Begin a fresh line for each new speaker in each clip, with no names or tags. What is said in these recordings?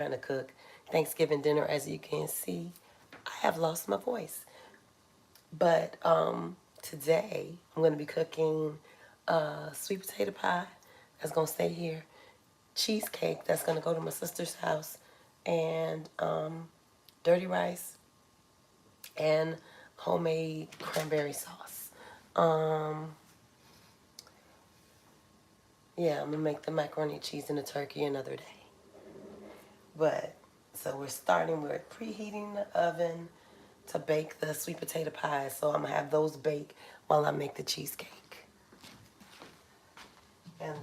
trying to cook Thanksgiving dinner. As you can see, I have lost my voice. But today I'm going to be cooking sweet potato pie that's going to stay here, cheesecake that's going to go to my sister's house, and dirty rice and homemade cranberry sauce. Um, yeah, I'm going to make the macaroni and cheese and the turkey another day. But so we're starting, we're preheating the oven to bake the sweet potato pies. So I'm gonna have those bake while I make the cheesecake. And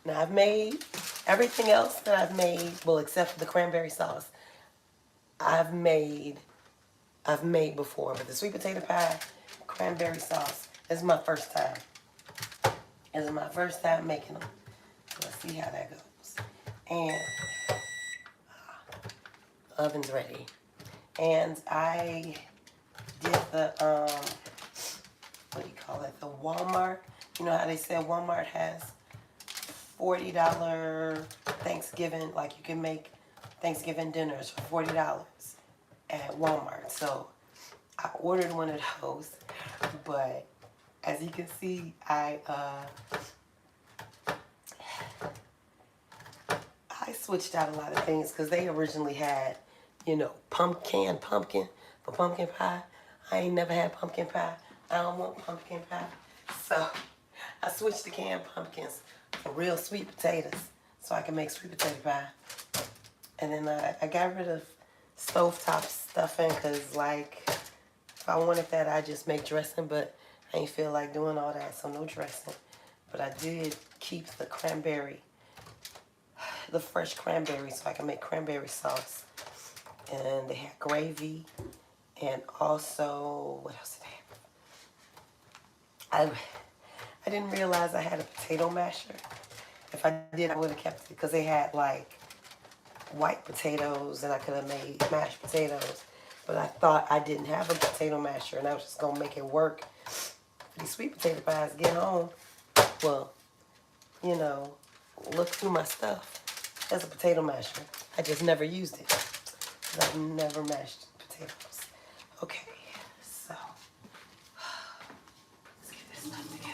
now I've made everything else that I've made, well, except for the cranberry sauce, I've made before. But the sweet potato pie, cranberry sauce, this is my first time. This is my first time making them. Let's see how that goes. And oven's ready. And I did the what do you call it? The Walmart. You know how they say Walmart has $40 Thanksgiving, like you can make Thanksgiving dinners for $40 at Walmart. So I ordered one of those, but as you can see, I switched out a lot of things because they originally had, you know, pumpkin for pumpkin pie. I ain't never had pumpkin pie. I don't want pumpkin pie. So I switched to canned pumpkins for real sweet potatoes so I can make sweet potato pie. And then I got rid of stovetop stuffing because, like, if I wanted that, I just make dressing, but I ain't feel like doing all that, so no dressing. But I did keep the cranberry, the fresh cranberry, so I can make cranberry sauce. And they had gravy, and also, what else did they have? I didn't realize I had a potato masher. If I did, I would have kept it because they had like white potatoes and I could have made mashed potatoes. But I thought I didn't have a potato masher and I was just going to make it work for these sweet potato pies. Get home, well, you know, look through my stuff. There's a potato masher. I just never used it. I've never mashed potatoes. Okay, so let's get this stuff together.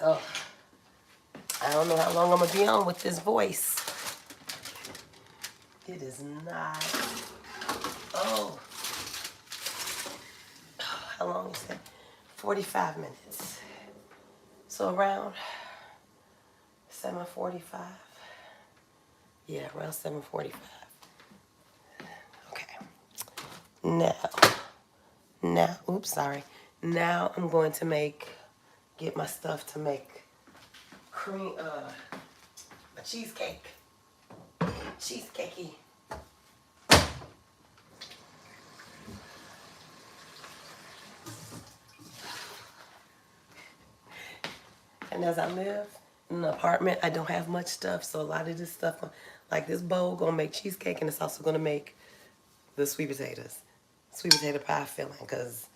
Oh, I don't know how long I'm going to be on with this voice. It is not. Oh, how long is it? 45 minutes. So around 7:45. Yeah, around 7:45. Okay. Now, oops, sorry. Now I'm going to get my stuff to make a cheesecake. Cheesecakey. And as I live in an apartment, I don't have much stuff, so a lot of this stuff, like this bowl, gonna make cheesecake, and it's also gonna make the sweet potato pie filling, because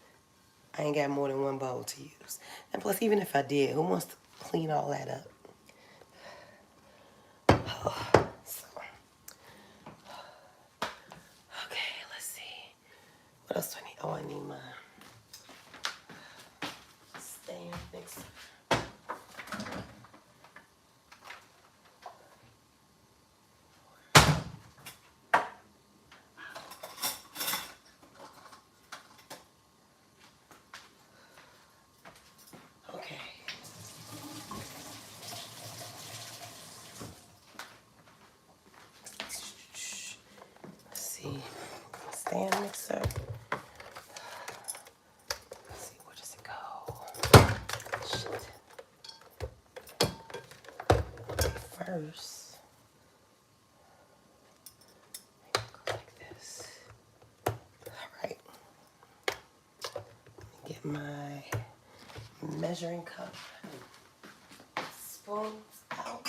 I ain't got more than one bowl to use. And plus, even if I did, who wants to clean all that up? So, okay, let's see. What else do I need? Oh, I need my stand mixer. Okay. Let's see. Stand mixer. Let's see, where does it go? Shit. First, go like this. All right. Get my measuring cup. Spoons out.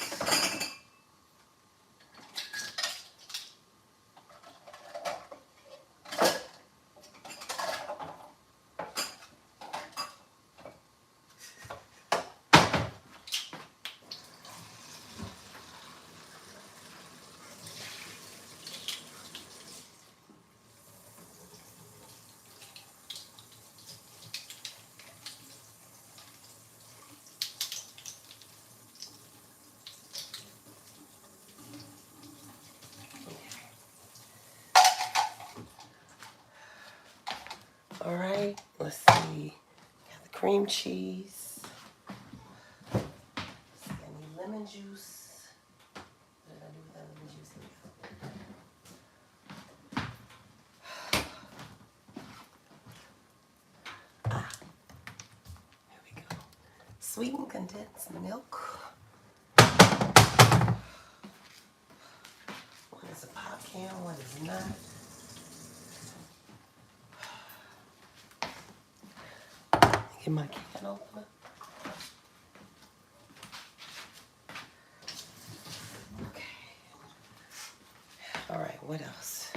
All right, let's see. Got the cream cheese. Let's see, I need lemon juice. What did I do with that lemon juice? Here we go. Sweetened condensed milk. One is a pop can, one is not. Get my can opener. Okay. All right, what else?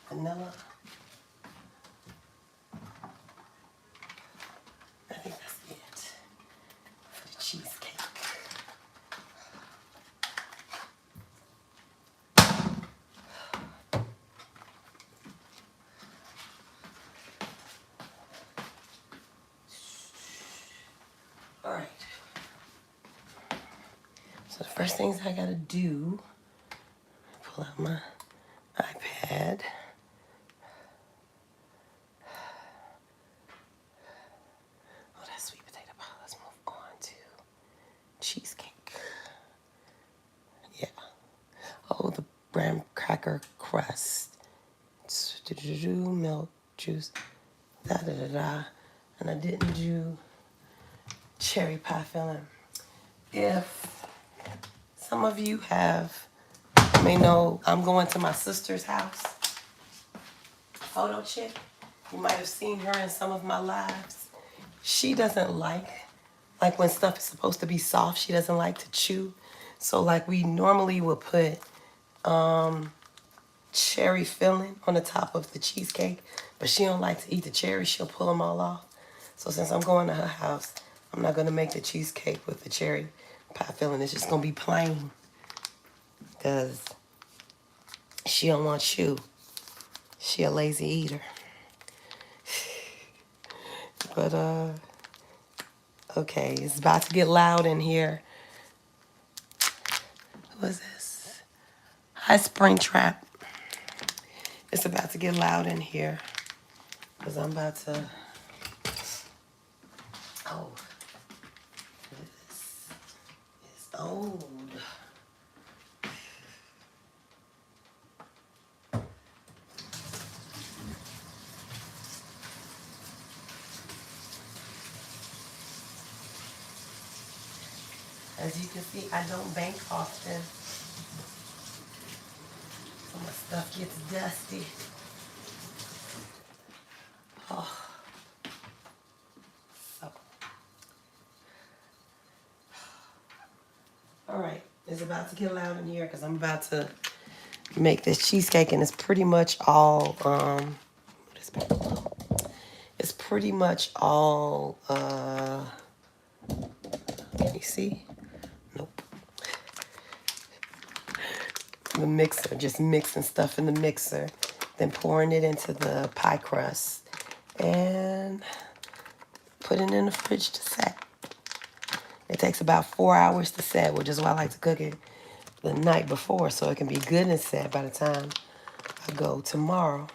Vanilla. I think that's it for the cheesecake. All right. So the first things I gotta do, pull out my iPad. Oh, that's sweet potato pie. Let's move on to cheesecake. Yeah. Oh, the graham cracker crust. Milk, juice, da. And I didn't do cherry pie filling. If some of you may know, I'm going to my sister's house. Photo chick. You might have seen her in some of my lives. She doesn't like when stuff is supposed to be soft, she doesn't like to chew. So like we normally would put cherry filling on the top of the cheesecake, but she don't like to eat the cherries. She'll pull them all off. So since I'm going to her house, I'm not going to make the cheesecake with the cherry pie filling. It's just going to be plain because she don't want chew. She a lazy eater. But, okay, it's about to get loud in here. Who is this? Hi, Springtrap. It's about to get loud in here because I'm about to, oh, this is old. As you can see, I don't bank often, so my stuff gets dusty. Oh. So. All right, it's about to get loud in here because I'm about to make this cheesecake, and it's pretty much all, it's pretty much all, can you see? Nope. The mixer, just mixing stuff in the mixer, then pouring it into the pie crust and putting it in the fridge to set. It takes about 4 hours to set, which is why I like to cook it the night before so it can be good and set by the time I go tomorrow.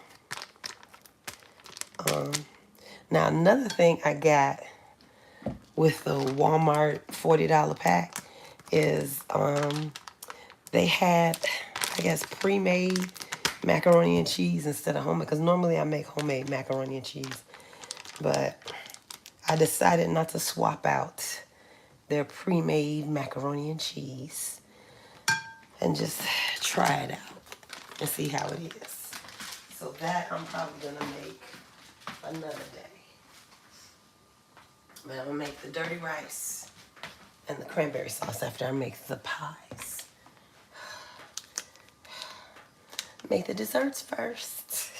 Now another thing I got with the Walmart $40 pack is they had, I guess, pre-made macaroni and cheese instead of homemade, because normally I make homemade macaroni and cheese, but I decided not to swap out their pre-made macaroni and cheese and just try it out and see how it is. So that I'm probably gonna make another day. But I'm gonna make the dirty rice and the cranberry sauce after I make the pies. Make the desserts first.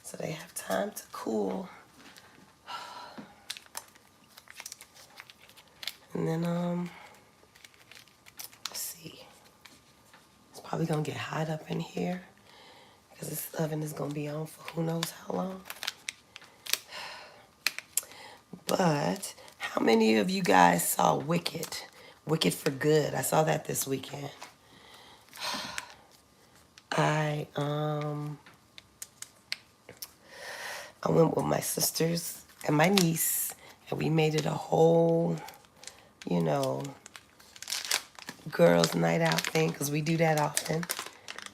So they have time to cool. And then, let's see. It's probably gonna get hot up in here because this oven is gonna be on for who knows how long. But how many of you guys saw Wicked? Wicked for Good. I saw that this weekend. I went with my sisters and my niece, and we made it a whole, you know, girls' night out thing, because we do that often.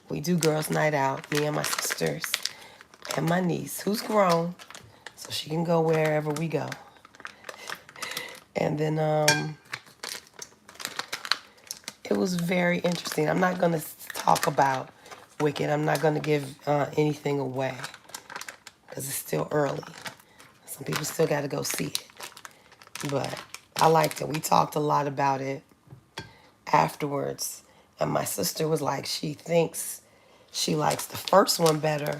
We do girls' night out, me and my sisters and my niece, who's grown, so she can go wherever we go. And then it was very interesting. I'm not going to talk about Wicked. I'm not going to give anything away because it's still early. Some people still got to go see it. But I liked it. We talked a lot about it afterwards. And my sister was like, she thinks she likes the first one better.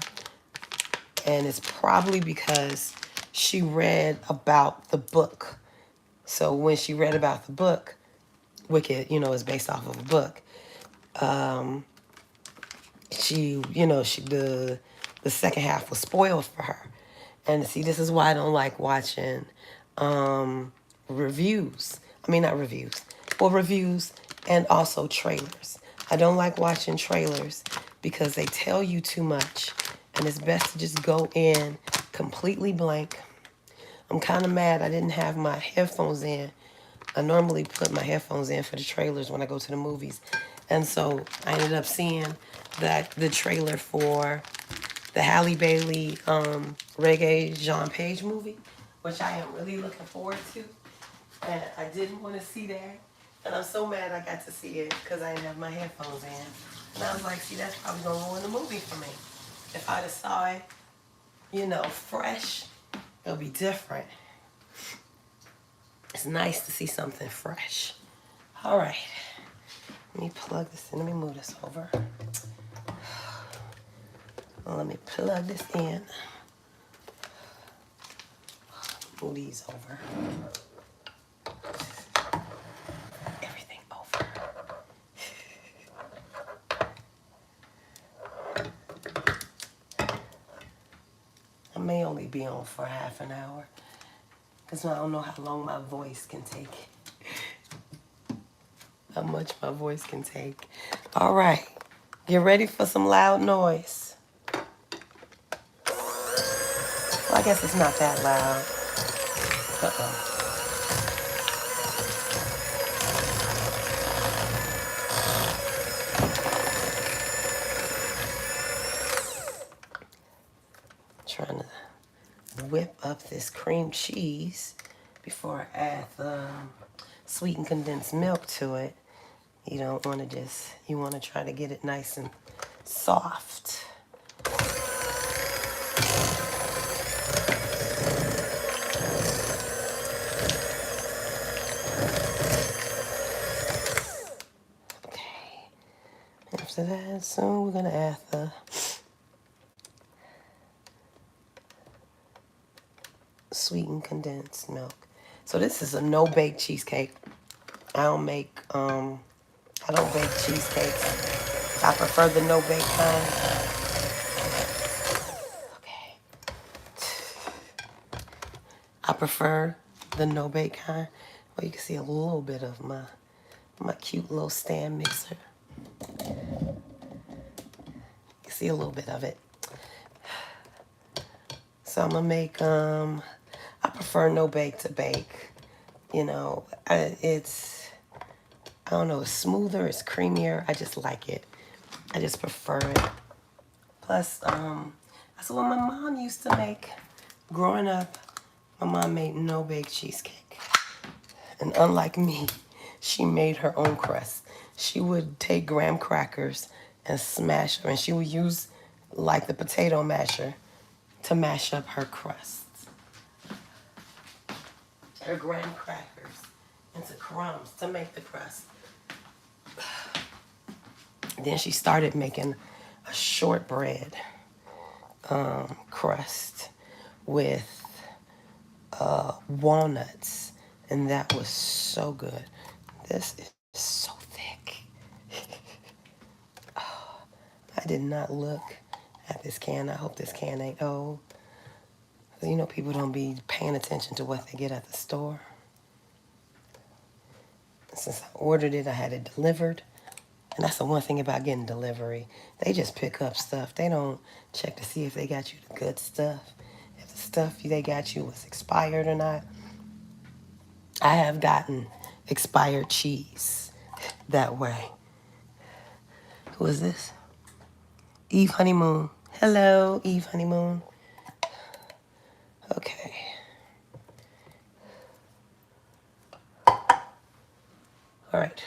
And it's probably because she read about the book. So when she read about the book, Wicked, you know, is based off of a book. The second half was spoiled for her. And see, this is why I don't like watching reviews. I mean, not reviews. Well, reviews and also trailers. I don't like watching trailers because they tell you too much. And it's best to just go in completely blank. I'm kind of mad I didn't have my headphones in. I normally put my headphones in for the trailers when I go to the movies. And so I ended up seeing the trailer for the Halle Bailey Reggae Jean Page movie, which I am really looking forward to. And I didn't want to see that. And I'm so mad I got to see it because I didn't have my headphones in. And I was like, see, that's probably going to ruin the movie for me. If I'd have saw it, you know, fresh, it'll be different. It's nice to see something fresh. All right. Let me plug this in. Let me move this over. Let me plug this in. Move these over. Everything over. I may only be on for half an hour because I don't know how long my voice can take. How much my voice can take. All right. Get ready for some loud noise. Well, I guess it's not that loud. Uh-oh. Trying to whip up this cream cheese before I add the sweetened condensed milk to it. You don't want to you want to try to get it nice and soft. Okay. After that, soon we're going to add the sweetened condensed milk. So this is a no-bake cheesecake. I don't bake cheesecakes. I prefer the no-bake kind. Okay. I prefer the no-bake kind. Well, you can see a little bit of my cute little stand mixer. You can see a little bit of it. So I'm gonna make I prefer no-bake to bake. You know, it's, I don't know, it's smoother, it's creamier. I just like it. I just prefer it. Plus, that's what my mom used to make. Growing up, my mom made no-bake cheesecake. And unlike me, she made her own crust. She would take graham crackers and smash them, and she would use like the potato masher to mash up her crusts. Her graham crackers into crumbs to make the crust. Then she started making a shortbread crust with walnuts, and that was so good. This is so thick. Oh, I did not look at this can. I hope this can ain't old. You know, people don't be paying attention to what they get at the store. Since I ordered it, I had it delivered. And that's the one thing about getting delivery. They just pick up stuff. They don't check to see if they got you the good stuff. If stuff they got you was expired or not. I have gotten expired cheese that way. Who is this? Eve Honeymoon. Hello, Eve Honeymoon. Okay. All right.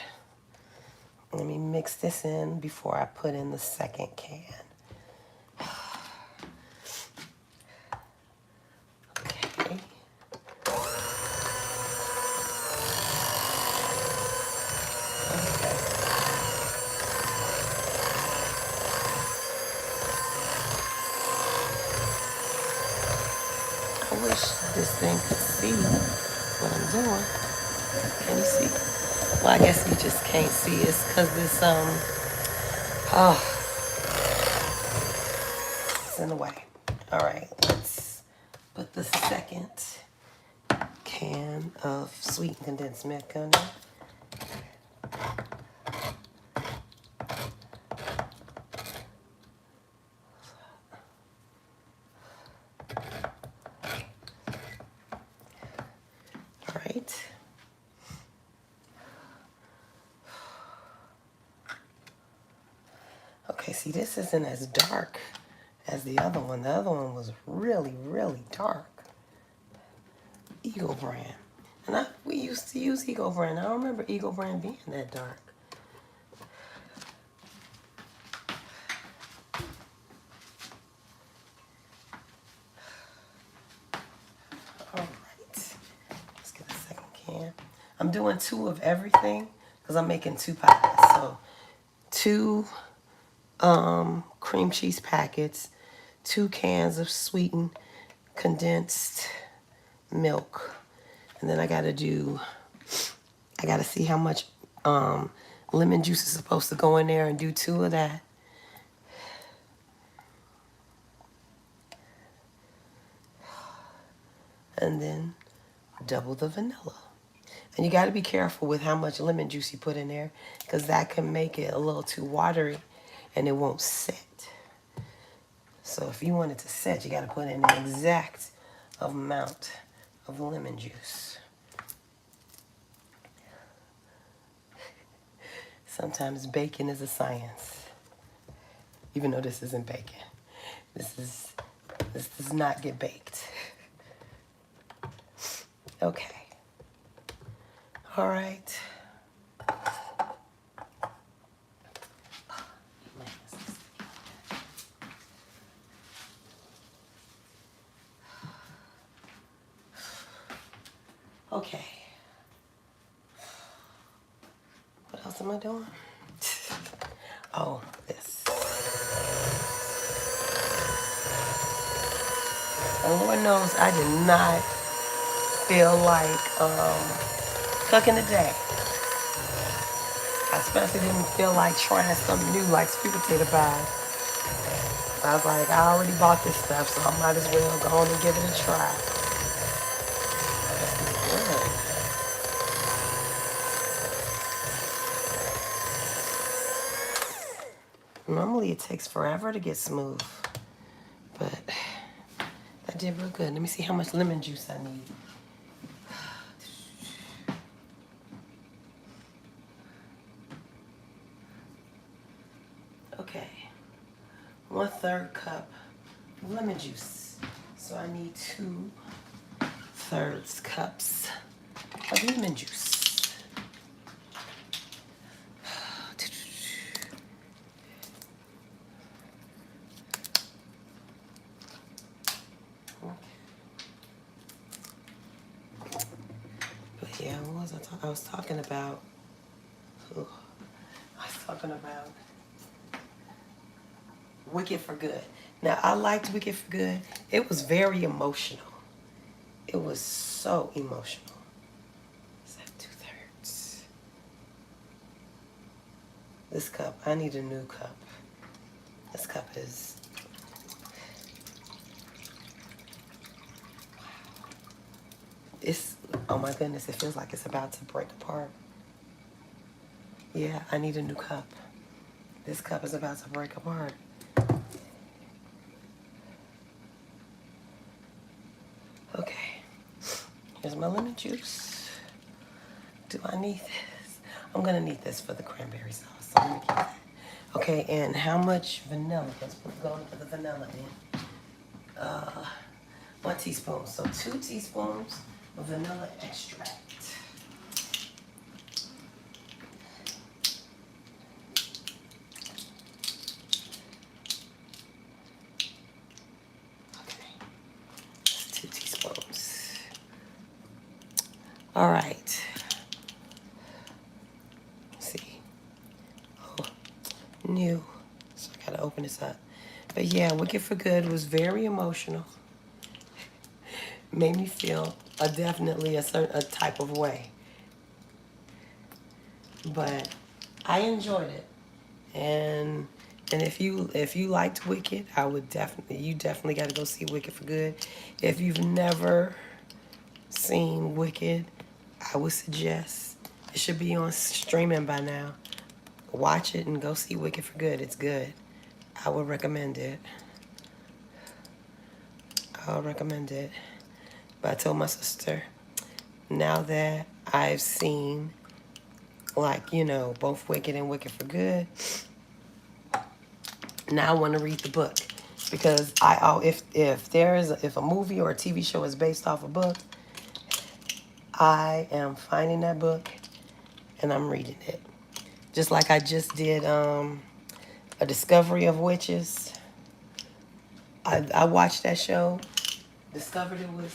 Let me mix this in before I put in the second can. Okay. I wish this thing could see what I'm doing. Can you see? Well, I guess you just can't see. It's because this, oh, it's in the way. All right, let's put the second can of sweetened condensed milk on there. All right. Okay, see, this isn't as dark as the other one. The other one was really, really dark. Eagle brand. And we used to use Eagle brand. I don't remember Eagle brand being that dark. All right. Let's get a second can. I'm doing 2 of everything because I'm making 2 pies. So 2 cream cheese packets, 2 cans of sweetened condensed milk. And then I got to see how much lemon juice is supposed to go in there and do 2 of that. And then double the vanilla. And you got to be careful with how much lemon juice you put in there because that can make it a little too watery and it won't set. So if you want it to set, you got to put in the exact amount of lemon juice. Sometimes bacon is a science, even though this isn't bacon. This does not get baked. Okay. All right. Okay. What else am I doing? Oh, this. And Lord knows I did not feel like cooking today. I especially didn't feel like trying something new like sweet potato pie. I was like, I already bought this stuff, so I might as well go on and give it a try. This is good. Normally it takes forever to get smooth, but that did real good. Let me see how much lemon juice I need. Okay, 1/3 cup of lemon juice. So I need 2/3 cups of lemon juice. But yeah, what was I talking? I was talking about. Wicked for Good. Now, I liked Wicked for Good. It was very emotional. It was so emotional. Is that 2/3? This cup, I need a new cup. This cup is... It's, oh my goodness, it feels like it's about to break apart. Yeah, I need a new cup. This cup is about to break apart. Okay, here's my lemon juice. Do I need this? I'm gonna need this for the cranberry sauce. So I'm gonna keep that. Okay, and how much vanilla? Let's go and put the vanilla in. 1 teaspoon. So 2 teaspoons of vanilla extract. Okay, that's 2 teaspoons. All right. Let's see. Oh, new. So I gotta open this up. But yeah, Wicked for Good was very emotional. Made me feel definitely a type of way. But I enjoyed it. And if you liked Wicked, I would definitely got to go see Wicked for Good. If you've never seen Wicked, I would suggest it should be on streaming by now. Watch it and go see Wicked for Good. It's good. I would recommend it. I'll recommend it. But I told my sister, now that I've seen, like, you know, both Wicked and Wicked for Good, now I want to read the book. Because if a movie or a TV show is based off a book, I am finding that book and I'm reading it. Just like I just did A Discovery of Witches. I watched that show, discovered it was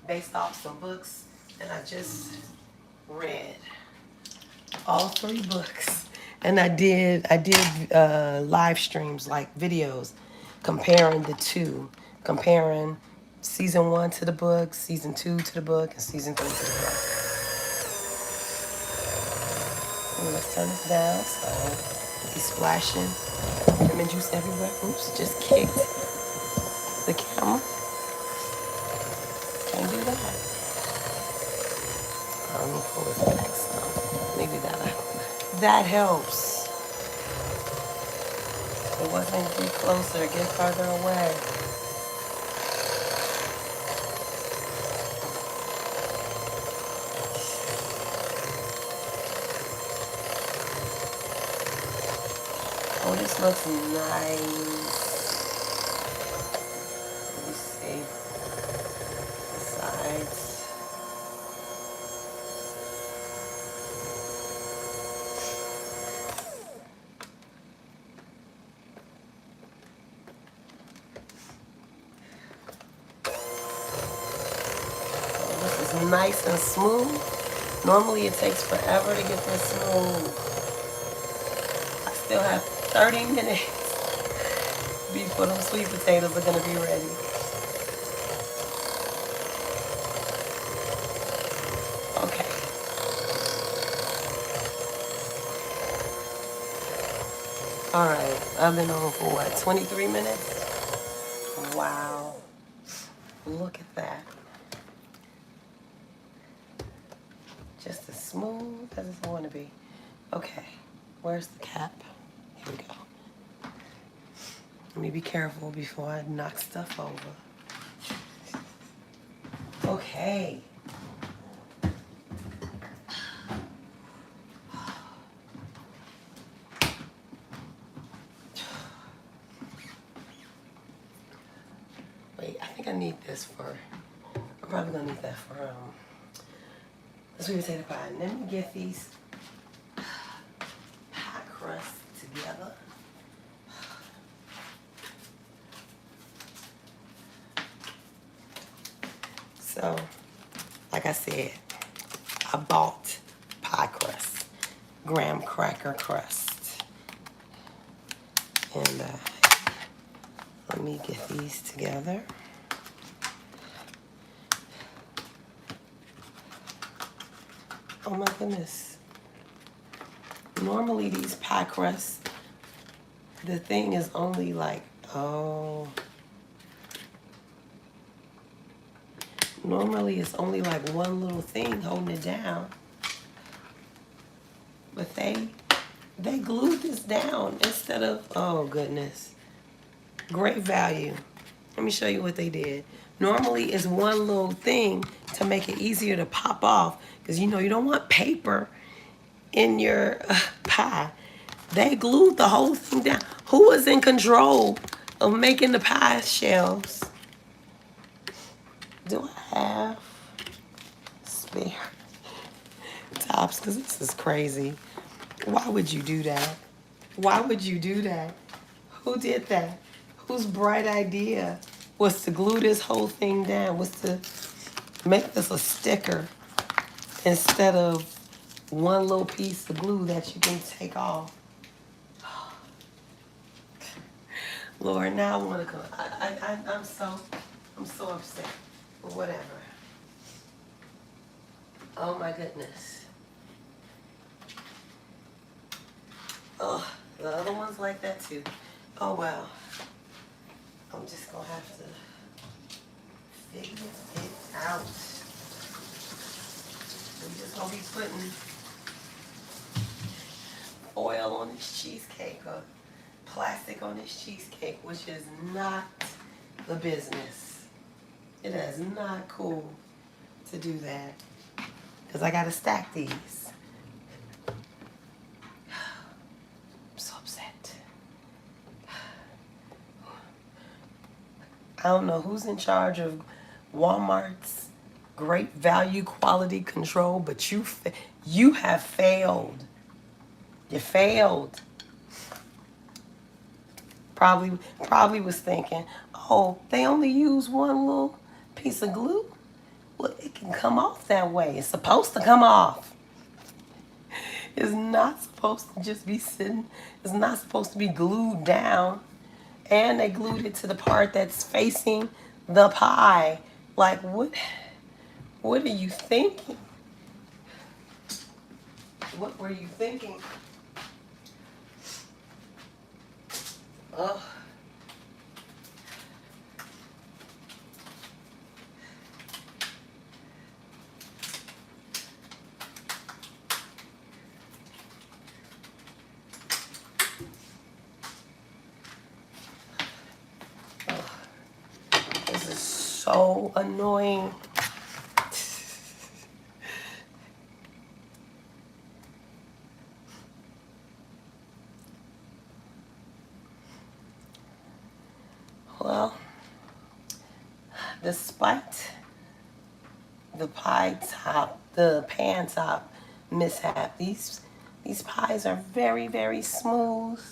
based off some books, and I just read all 3 books. And I did live streams, like videos, comparing the two, comparing season 1 to the book, season 2 to the book, and season 3 to the book. And let's turn this down so he's splashing lemon juice everywhere. Oops, just kicked the camera. Can't do that. Let me pull this back some. Maybe that'll help. That helps. It wasn't get closer, get farther away. Oh, this looks nice. Let me see. The sides. Nice and smooth. Normally it takes forever to get this smooth. I still have 30 minutes before those sweet potatoes are gonna be ready. Okay. All right, I've been on for what, 23 minutes? Wow. Look at that. Just as smooth as I want to be. Okay, where's the cap? Here we go. Let me be careful before I knock stuff over. Okay. Wait, I think I need this for, I'm probably gonna need that for the sweet potato pie. Let me get these pie crusts together. So, like I said, I bought pie crust, graham cracker crust. And let me get these together. Oh my goodness. Normally these pie crusts, the thing is only like, normally it's only like one little thing holding it down. But they glued this down instead of, oh goodness. Great value. Let me show you what they did. Normally it's one little thing to make it easier to pop off because you know you don't want paper in your pie. They glued the whole thing down. Who was in control of making the pie shells? Do I have spare tops? Because this is crazy. Why would you do that? Why would you do that? Who did that? Whose bright idea was to glue this whole thing down, was to make this a sticker instead of one little piece of glue that you can take off? Lord, now I want to go. I'm so upset. But whatever. Oh my goodness. Oh, the other one's like that too. Oh well. I'm just gonna have to figure it out. I'm just gonna be putting oil on this cheesecake or plastic on this cheesecake, which is not the business. It is not cool to do that because I gotta stack these. I'm so upset. I don't know who's in charge of Walmart's great value quality control, but you have failed. You failed. Probably was thinking, oh, they only use one little piece of glue. Well, it can come off that way. It's supposed to come off. It's not supposed to just be sitting. It's not supposed to be glued down. And they glued it to the part that's facing the pie. Like, what are you thinking? What were you thinking? Oh. This is so annoying. Well, despite the pan top mishap, these pies are very, very smooth.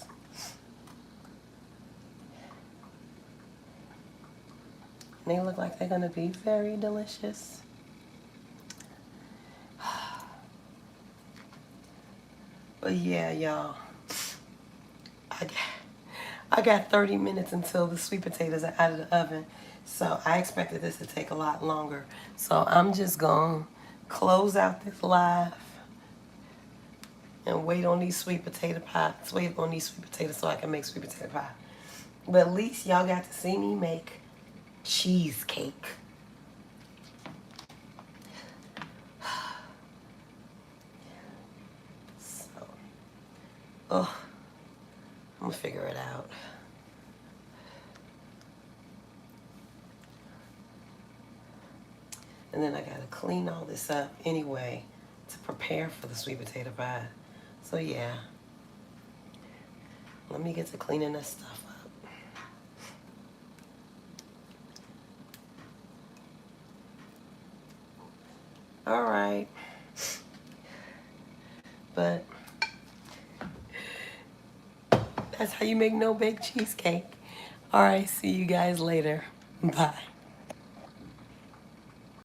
And they look like they're gonna be very delicious. But yeah, y'all, I got 30 minutes until the sweet potatoes are out of the oven. So I expected this to take a lot longer. So I'm just gonna close out this live and wait on these sweet potato pies. Wait on these sweet potatoes so I can make sweet potato pie. But at least y'all got to see me make cheesecake. So, oh, I'm gonna figure it out. And then I gotta clean all this up anyway to prepare for the sweet potato pie. So yeah, let me get to cleaning this stuff up. All right. But that's how you make no-bake cheesecake. All right, see you guys later. Bye.